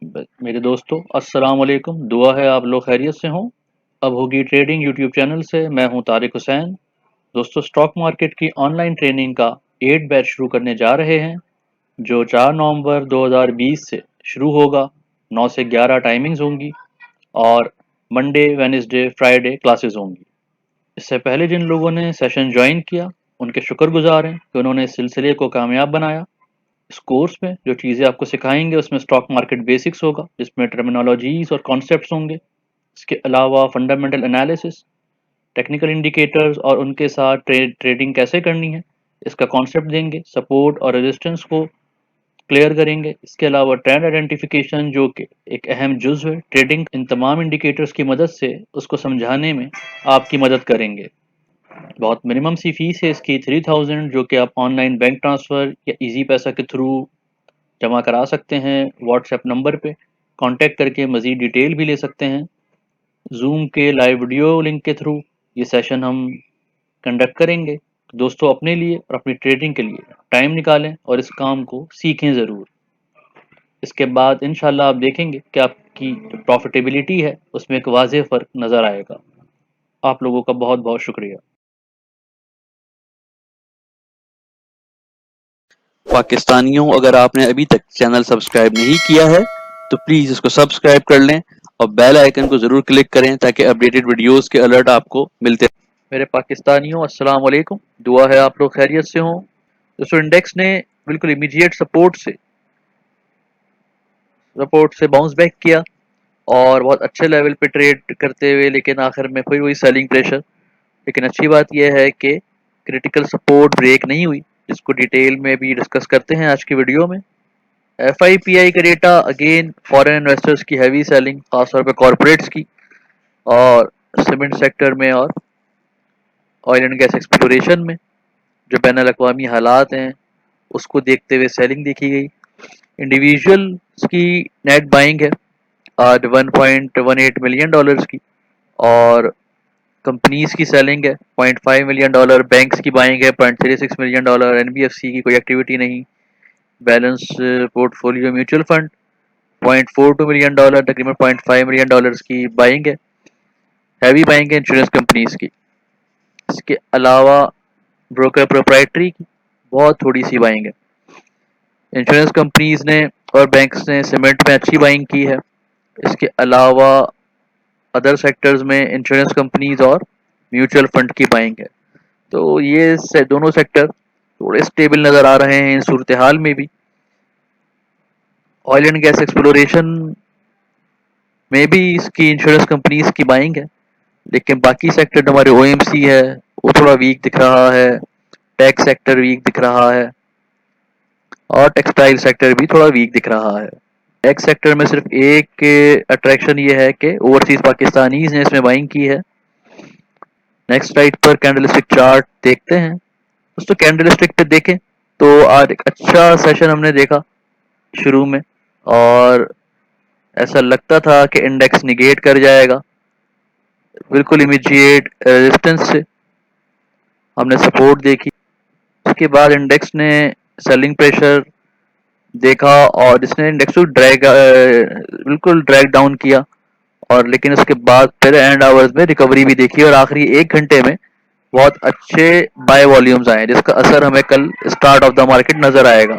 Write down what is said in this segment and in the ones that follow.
मेरे दोस्तों अस्सलाम वालेकुम। दुआ है आप लोग खैरियत से हों। अब होगी ट्रेडिंग यूट्यूब चैनल से। मैं हूं तारिक हुसैन। दोस्तों, स्टॉक मार्केट की ऑनलाइन ट्रेनिंग का 8 बैच शुरू करने जा रहे हैं, जो 4 नवंबर 2020 से शुरू होगा। 9 से 11 टाइमिंग्स होंगी और मंडे वेडनेसडे फ्राइडे क्लासेस होंगी। इससे पहले जिन लोगों ने सेशन ज्वाइन किया, उनके शुक्रगुजार हैं कि उन्होंने इस सिलसिले को कामयाब बनाया। इस कोर्स में जो चीज़ें आपको सिखाएंगे उसमें स्टॉक मार्केट बेसिक्स होगा, जिसमें टर्मिनोलॉजीज और कॉन्सेप्ट्स होंगे। इसके अलावा फंडामेंटल एनालिसिस, टेक्निकल इंडिकेटर्स और उनके साथ ट्रेडिंग कैसे करनी है, इसका कॉन्सेप्ट देंगे। सपोर्ट और रेजिस्टेंस को क्लियर करेंगे। इसके अलावा ट्रेंड आइडेंटिफिकेशन, जो कि एक अहम जुज़ है ट्रेडिंग, इन तमाम इंडिकेटर्स की मदद से उसको समझाने में आपकी मदद करेंगे। बहुत मिनिमम सी फीस है इसकी 3000, जो कि आप ऑनलाइन बैंक ट्रांसफ़र या इजी पैसा के थ्रू जमा करा सकते हैं। व्हाट्सएप नंबर पे कांटेक्ट करके मज़ीद डिटेल भी ले सकते हैं। जूम के लाइव वीडियो लिंक के थ्रू ये सेशन हम कंडक्ट करेंगे। दोस्तों, अपने लिए और अपनी ट्रेडिंग के लिए टाइम निकालें और इस काम को सीखें ज़रूर। इसके बाद इंशाल्लाह आप देखेंगे कि आपकी जो प्रॉफिटेबिलिटी है उसमें एक वाज़ेह फ़र्क नज़र आएगा। आप लोगों का बहुत बहुत शुक्रिया। पाकिस्तानियों, अगर आपने अभी तक चैनल सब्सक्राइब नहीं किया है तो प्लीज़ इसको सब्सक्राइब कर लें और बेल आइकन को ज़रूर क्लिक करें ताकि अपडेटेड वीडियोस के अलर्ट आपको मिलते रहें। मेरे पाकिस्तानियों, अस्सलाम वालेकुम। दुआ है आप लोग खैरियत से हों। दोस्तों, इंडेक्स ने बिल्कुल इमीडिएट सपोर्ट से बाउंस बैक किया और बहुत अच्छे लेवल पे ट्रेड करते हुए, लेकिन आखिर में फिर वही सेलिंग प्रेशर। लेकिन अच्छी बात यह है कि क्रिटिकल सपोर्ट ब्रेक नहीं हुई, जिसको डिटेल में भी डिस्कस करते हैं आज की वीडियो में। एफआईपीआई का डेटा, अगेन फॉरेन इन्वेस्टर्स की हैवी सेलिंग, खासतौर पे कॉरपोरेट्स की, और सीमेंट सेक्टर में और ऑयल एंड गैस एक्सप्लोरेशन में जो बैन अवी हालात हैं उसको देखते हुए सेलिंग देखी गई। इंडिविजुअल्स की नेट बाइंग है आज $1.18 मिलियन की, और कंपनीज की सेलिंग है $0.5 मिलियन। बैंक्स की बाइंग है $0.36 मिलियन। एनबीएफसी की कोई एक्टिविटी नहीं। Balance portfolio mutual fund $0.42 million, तकरीबन $0.5 मिलियन की बाइंग है। हैवी बाइंग है इंश्योरेंस कंपनीज की। इसके अलावा ब्रोकर प्रोप्राइटरी की बहुत थोड़ी सी बाइंग है। इंश्योरेंस कंपनीज ने और बैंक्स ने सीमेंट में अच्छी बाइंग की है। इसके अलावा अदर सेक्टर्स में इंश्योरेंस कंपनीज और म्यूचुअल फंड की बाइंग है। तो ये दोनों सेक्टर थोड़े स्टेबल नज़र आ रहे हैं इस सूरत हाल में भी। ऑयल एंड गैस एक्सप्लोरेशन में भी इसकी इंश्योरेंस कंपनीज की बाइंग है, लेकिन बाकी सेक्टर जो हमारे ओएमसी है वो थोड़ा वीक दिख रहा है। टेक सेक्टर वीक दिख रहा है और टेक्सटाइल सेक्टर भी थोड़ा वीक दिख रहा है। टेक सेक्टर में सिर्फ एक अट्रैक्शन ये है कि ओवरसीज पाकिस्तानीज ने इसमें बाइंग की है। नेक्स्ट स्लाइड पर कैंडलस्टिक चार्ट देखते हैं। दोस्तों, कैंडलस्टिक पे देखें तो आज एक अच्छा सेशन हमने देखा शुरू में, और ऐसा लगता था कि इंडेक्स निगेट कर जाएगा। बिल्कुल इमीडिएट रेजिस्टेंस से हमने सपोर्ट देखी। उसके बाद इंडेक्स ने सेलिंग प्रेशर देखा और जिसने इंडेक्स को बिल्कुल ड्रैग डाउन किया, और लेकिन उसके बाद फिर एंड आवर्स में रिकवरी भी देखी और आखिरी 1 घंटे में बहुत अच्छे बाय वॉल्यूम्स आए, जिसका असर हमें कल स्टार्ट ऑफ द मार्केट नजर आएगा।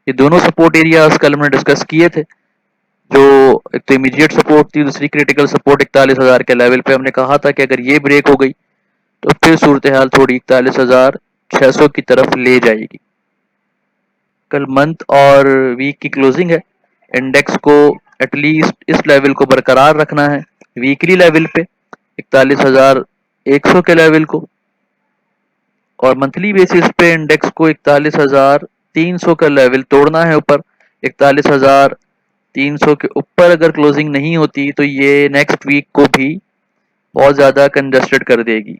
ये दोनों सपोर्ट एरियाज कल हमने डिस्कस किए थे। जो एक तो इमीडिएट सपोर्ट थी, दूसरी क्रिटिकल सपोर्ट 41,000 के लेवल पे। हमने कहा था कि अगर ये ब्रेक हो गई तो फिर सूरत हाल थोड़ी 41,600 की तरफ ले जाएगी। कल मंथ और वीक की क्लोजिंग है। इंडेक्स को एटलीस्ट इस लेवल को बरकरार रखना है, वीकली लेवल पे 41,100 के लेवल को, और मंथली बेसिस पे इंडेक्स को 41,300 का लेवल तोड़ना है ऊपर। 41,300 के ऊपर अगर क्लोजिंग नहीं होती तो ये नेक्स्ट वीक को भी बहुत ज़्यादा कंजस्टेड कर देगी।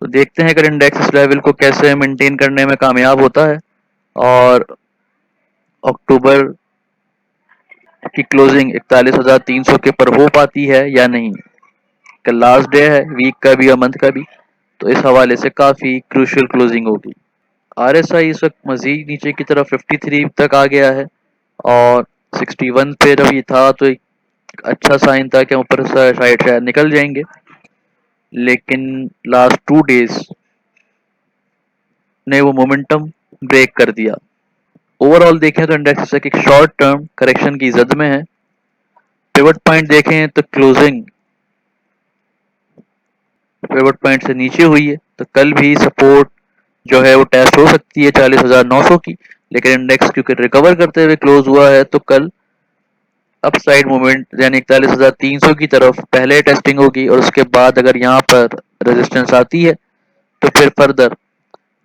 तो देखते हैं अगर इंडेक्स इस लेवल को कैसे मेंटेन करने में कामयाब होता है और अक्टूबर की क्लोजिंग 41,300 के पर हो पाती है या नहीं। कल लास्ट डे है वीक का भी और मंथ का भी, तो इस हवाले से काफ़ी क्रूशियल क्लोजिंग होगी। आरएसआई इस वक्त मजीद नीचे की तरफ 53 तक आ गया है और 61 पे जब ये था तो एक अच्छा साइन था कि ऊपर साइड शायद निकल जाएंगे, लेकिन लास्ट 2 डेज ने वो मोमेंटम ब्रेक कर दिया। ओवरऑल देखें तो इंडेक्स एक शॉर्ट टर्म करेक्शन की जद में है। पिवट पॉइंट देखें तो क्लोजिंग पिवट पॉइंट से नीचे हुई है, तो कल भी सपोर्ट जो है वो टेस्ट हो सकती है 40,900 की, लेकिन इंडेक्स क्योंकि रिकवर करते हुए क्लोज हुआ है तो कल अपसाइड मूवमेंट यानी 41,300 की तरफ पहले टेस्टिंग होगी, और उसके बाद अगर यहाँ पर रेजिस्टेंस आती है तो फिर फर्दर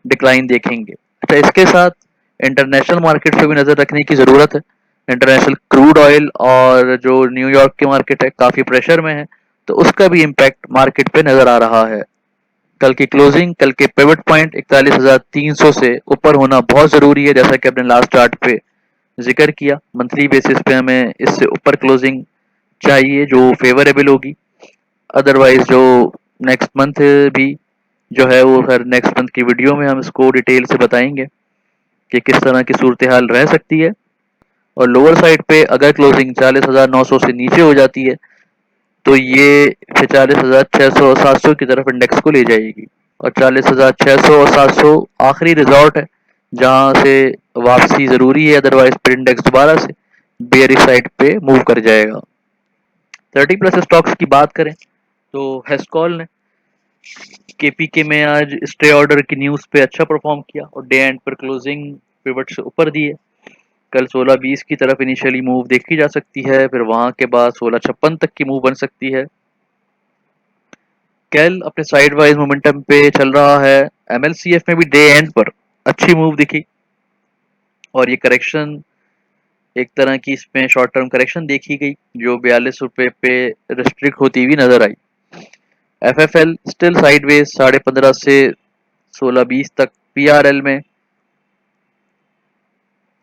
डिक्लाइन देखेंगे। अच्छा, इसके साथ इंटरनेशनल मार्केट पे भी नज़र रखने की ज़रूरत है। इंटरनेशनल क्रूड ऑयल और जो न्यूयॉर्क की मार्केट है काफ़ी प्रेशर में है, तो उसका भी इम्पैक्ट मार्केट पे नज़र आ रहा है। कल की क्लोजिंग, कल के पिवट पॉइंट 41,300 से ऊपर होना बहुत ज़रूरी है, जैसा कि अपने लास्ट चार्ट पे जिक्र किया। मंथली बेसिस पे हमें इससे ऊपर क्लोजिंग चाहिए जो फेवरेबल होगी। अदरवाइज जो नेक्स्ट मंथ भी जो है वो हर नेक्स्ट मंथ की वीडियो में हम इसको डिटेल से बताएंगे कि किस तरह की सूरत हाल रह सकती है। और लोअर साइड पे अगर क्लोजिंग 40,900 से नीचे हो जाती है तो ये फिर 40,600 और 700 की तरफ इंडेक्स को ले जाएगी, और 40,600 और 700 आखिरी रिजॉर्ट है जहां से वापसी जरूरी है, अदरवाइज फिर इंडेक्स दोबारा से बेयरिश साइड पे मूव कर जाएगा। 30+ स्टॉक्स की बात करें तो हेस्कॉल ने केपीके में आज स्टे ऑर्डर की न्यूज पे अच्छा परफॉर्म किया और डे एंड पर क्लोजिंग पिवट से ऊपर दी है। कल 16.20 की तरफ इनिशियली मूव देखी जा सकती है, फिर वहां के बाद 16.56 तक की मूव बन सकती है। कल अपने साइड वाइज मोमेंटम पे चल रहा है। एमएलसीएफ में भी डे एंड पर अच्छी मूव दिखी, और ये करेक्शन एक तरह की इसमें शॉर्ट टर्म करेक्शन देखी गई जो 42 रुपए पे रिस्ट्रिक्ट होती हुई नजर आई। एफएफएल स्टिल साइडवेज 15.5 से 16.20 तक। पीआरएल में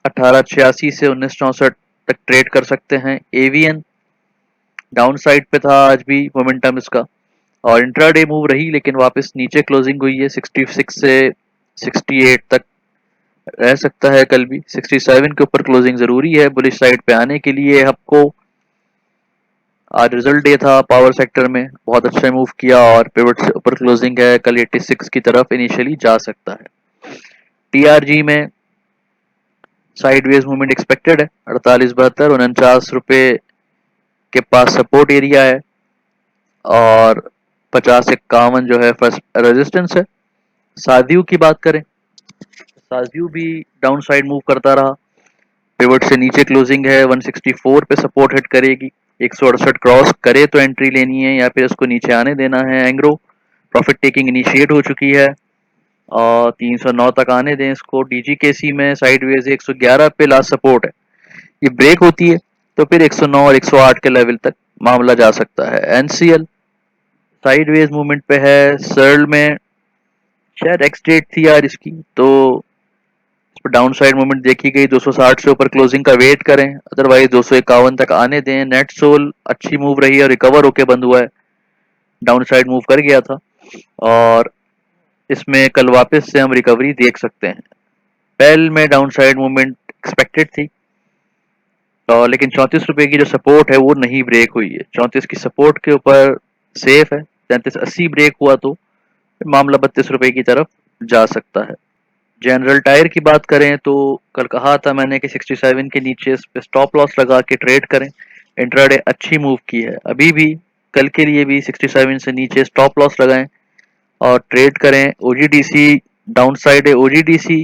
1886 से 1964 तक ट्रेड कर सकते हैं। एवीएन डाउन साइड पे था आज भी मोमेंटम इसका, और इंट्राडे मूव रही लेकिन वापस नीचे क्लोजिंग हुई है। 66 से 68 तक रह सकता है कल भी। 67 के ऊपर क्लोजिंग जरूरी है बुलिश साइड पे आने के लिए। आपको आज रिजल्ट डे था पावर सेक्टर में, बहुत अच्छा मूव किया और पिवट से ऊपर क्लोजिंग है। कल 86 की तरफ इनिशियली जा सकता है। टीआरजी में साइडवेज मूवमेंट एक्सपेक्टेड है। 48.72 49 रुपए के पास सपोर्ट एरिया है, और 50-51 जो है फर्स्ट रेजिस्टेंस है। सादियो की बात करें, सादियो भी डाउन साइड मूव करता रहा। पिवट से नीचे क्लोजिंग है, 164 पे सपोर्ट हिट करेगी। 168 क्रॉस करे तो एंट्री लेनी है या फिर उसको नीचे आने देना है। एंग्रो प्रॉफिट टेकिंग इनिशिएट हो चुकी है और 309 तक आने दें इसको। डीजीकेसी में साइडवेज 111 पे लास्ट सपोर्ट है, ये ब्रेक होती है तो फिर 109 और 108 के लेवल तक मामला जा सकता है। एनसीएल साइडवेज मूवमेंट पे है। सर्ल में शायद एक्स डेट थी यार इसकी, तो डाउन साइड मूवमेंट देखी गई। 260 से ऊपर क्लोजिंग का वेट करें, अदरवाइज 251 तक आने दें। नेट सोल अच्छी मूव रही है और रिकवर होके बंद हुआ है, डाउन साइड मूव कर गया था और इसमें कल वापस से हम रिकवरी देख सकते हैं। पेल में डाउन साइड मूवमेंट एक्सपेक्टेड थी, तो लेकिन 34 रुपए की जो सपोर्ट है वो नहीं ब्रेक हुई है। 34 की सपोर्ट के ऊपर सेफ है। 33.80 ब्रेक हुआ तो मामला 32 रुपए की तरफ जा सकता है। जनरल टायर की बात करें तो कल कहा था मैंने कि 67 के नीचे इस पे स्टॉप लॉस लगा के ट्रेड करें। इंट्राडे अच्छी मूव की है, अभी भी कल के लिए भी 67 से नीचे स्टॉप लॉस लगाएं और ट्रेड करें। ओजीडीसी डाउन साइड है। ओजीडीसी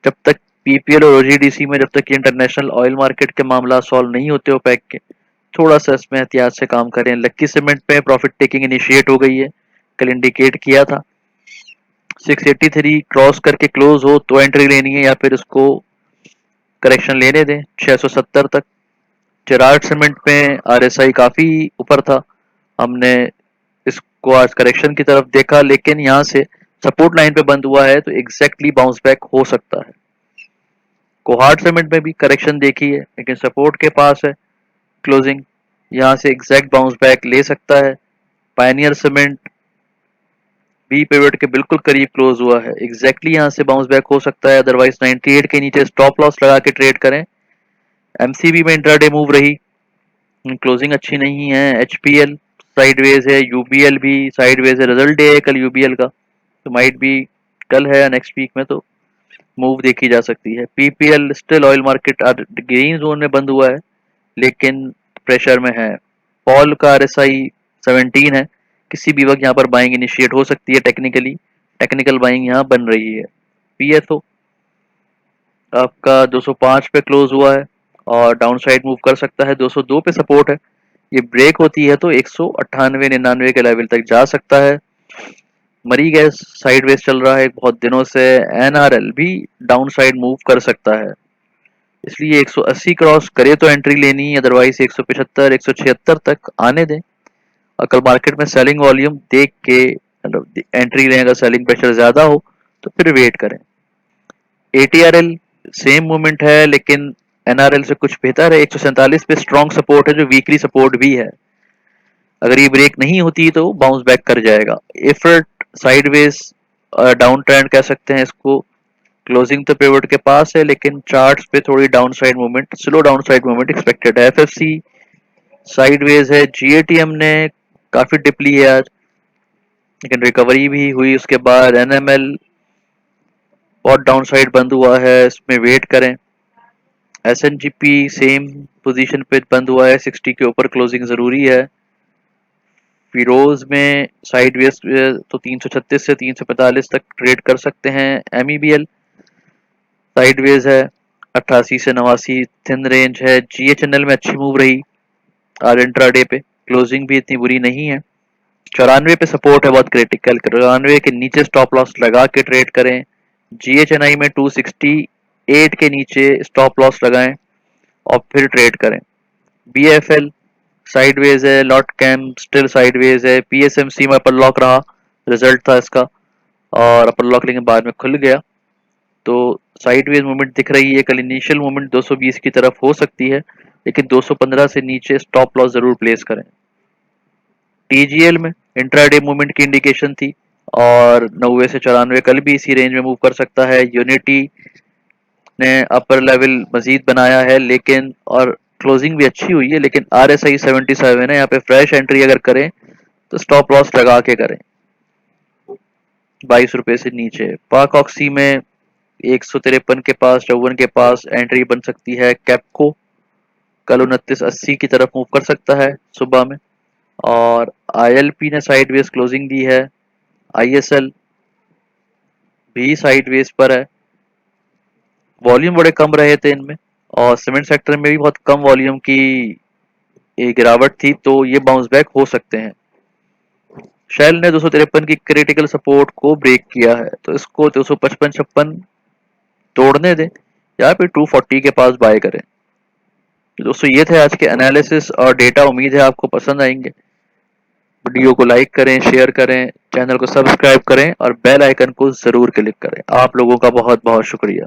जब तक पीपीएल और ओजीडीसी में जब तक इंटरनेशनल ऑयल मार्केट के मामला सॉल्व नहीं होते ओपेक के, थोड़ा सा इसमें एहतियात से काम करें। लक्की सीमेंट पे प्रॉफिट टेकिंग इनिशिएट हो गई है, कल इंडिकेट किया था। 683 क्रॉस करके क्लोज हो तो एंट्री लेनी है या फिर उसको करेक्शन लेने दें 670 तक। चिराग सीमेंट में आरएसआई काफी ऊपर था, हमने इसको आज करेक्शन की तरफ देखा, लेकिन यहाँ से सपोर्ट लाइन पे बंद हुआ है तो एग्जैक्टली बाउंस बैक हो सकता है। कोहार्ट सीमेंट में भी करेक्शन देखी है लेकिन सपोर्ट के पास है क्लोजिंग, यहाँ से एग्जैक्ट बाउंस बैक ले सकता है। पायनियर सीमेंट बी पिवट के बिल्कुल करीब क्लोज हुआ है, एग्जैक्टली यहाँ से बाउंस बैक हो सकता है। अदरवाइज 98 के नीचे स्टॉप लॉस लगा के ट्रेड करें। एमसीबी में इंट्राडे मूव रही, क्लोजिंग अच्छी नहीं है। एचपीएल साइडवेज है, यूबीएल भी साइडवेज है, रिजल्ट डे है कल यूबीएल का, तो माइट भी कल है या नेक्स्ट वीक में तो मूव देखी जा सकती है। PPL still oil market green zone में बंद हुआ है लेकिन प्रेशर में है। पॉल का आरएसआई 17 है, किसी भी वक्त यहाँ पर बाइंग इनिशिएट हो सकती है। टेक्निकल बाइंग यहाँ बन रही है। पीएसओ आपका 205 पे क्लोज हुआ है और डाउन साइड मूव कर सकता है। 202 पे सपोर्ट है, ये ब्रेक होती है तो 198-99 के लेवल तक जा सकता है। मरी गैस साइडवेज चल रहा है बहुत दिनों से। एनआरएल भी डाउन साइड मूव कर सकता है, इसलिए 180 क्रॉस करे तो एंट्री लेनी, अदरवाइज 175 176 तक आने दें। और कल मार्केट में सेलिंग वॉल्यूम देख के एंट्री लें। अगर सेलिंग प्रेशर ज्यादा हो तो फिर वेट करें। एटीआरएल सेम मूवमेंट है लेकिन एनआरएल से कुछ बेहतर है। 147 पे स्ट्रॉन्ग सपोर्ट है जो वीकली सपोर्ट भी है, अगर ये ब्रेक नहीं होती तो बाउंस बैक कर जाएगा। एफर्ट साइडवेज डाउन ट्रेंड कह सकते हैं इसको, क्लोजिंग तो पिवट के पास है लेकिन चार्ट्स पे थोड़ी down side movement, slow down side movement expected है। एफएफसी साइडवेज है। जीएटीएम ने काफी डिप ली है आज लेकिन रिकवरी भी हुई उसके बाद। एनएमएल बहुत डाउन साइड बंद हुआ है, इसमें वेट करें। एसएनजीपी सेम पोजीशन पे बंद हुआ है, 60 के ऊपर क्लोजिंग जरूरी है। फिरोज में साइडवेज तो 336 से 345 तक ट्रेड कर सकते हैं। एमईबीएल साइडवेज है, 88 से 89 थिन रेंज है। जीएचएनएल में अच्छी मूव रही आज इंट्राडे पे, क्लोजिंग भी इतनी बुरी नहीं है। 94 पे सपोर्ट है बहुत क्रिटिकल, 94 के नीचे स्टॉप लॉस लगा के ट्रेड करें। जीएचएनआई में 268 के नीचे स्टॉप लॉस लगाएं और फिर ट्रेड करें। बीएफएल साइडवेज है, लॉट कैम स्टिल साइडवेज है। पीएसएमसी में अपर लॉक रहा, रिजल्ट था इसका, और अपर लॉक लेकिन बाद में खुल गया तो साइडवेज मूवमेंट दिख रही है। कल इनिशियल मूवमेंट 220 की तरफ हो सकती है लेकिन 215 से नीचे स्टॉप लॉस जरूर प्लेस करें। टीजीएल में इंट्राडे मूवमेंट की इंडिकेशन थी और 90 से 94 कल भी इसी रेंज में मूव कर सकता है। यूनिटी ने अपर लेवल मजीद बनाया है लेकिन, और क्लोजिंग भी अच्छी हुई है लेकिन आरएसआई 77 है, यहाँ पे फ्रेश एंट्री अगर करें तो स्टॉप लॉस लगा के करें 22 रुपए से नीचे। पाक ऑक्सी में 153 के पास, 54 के पास एंट्री बन सकती है। कैपको कल 29.80 की तरफ मूव कर सकता है सुबह में। और आईएलपी ने साइडवेज क्लोजिंग दी है। आईएसएल भी साइडवेज पर है, वॉल्यूम बड़े कम रहे थे इनमें और सीमेंट सेक्टर में भी बहुत कम वॉल्यूम की गिरावट थी तो ये बाउंस बैक हो सकते हैं। शेल ने 253 की क्रिटिकल सपोर्ट को ब्रेक किया है तो इसको 255-56 तोड़ने दें या फिर 240 के पास बाय करें। तो दोस्तों ये थे आज के एनालिसिस और डेटा, उम्मीद है आपको पसंद आएंगे। वीडियो को लाइक करें, शेयर करें, चैनल को सब्सक्राइब करें और बेल आइकन को जरूर क्लिक करें। आप लोगों का बहुत बहुत शुक्रिया।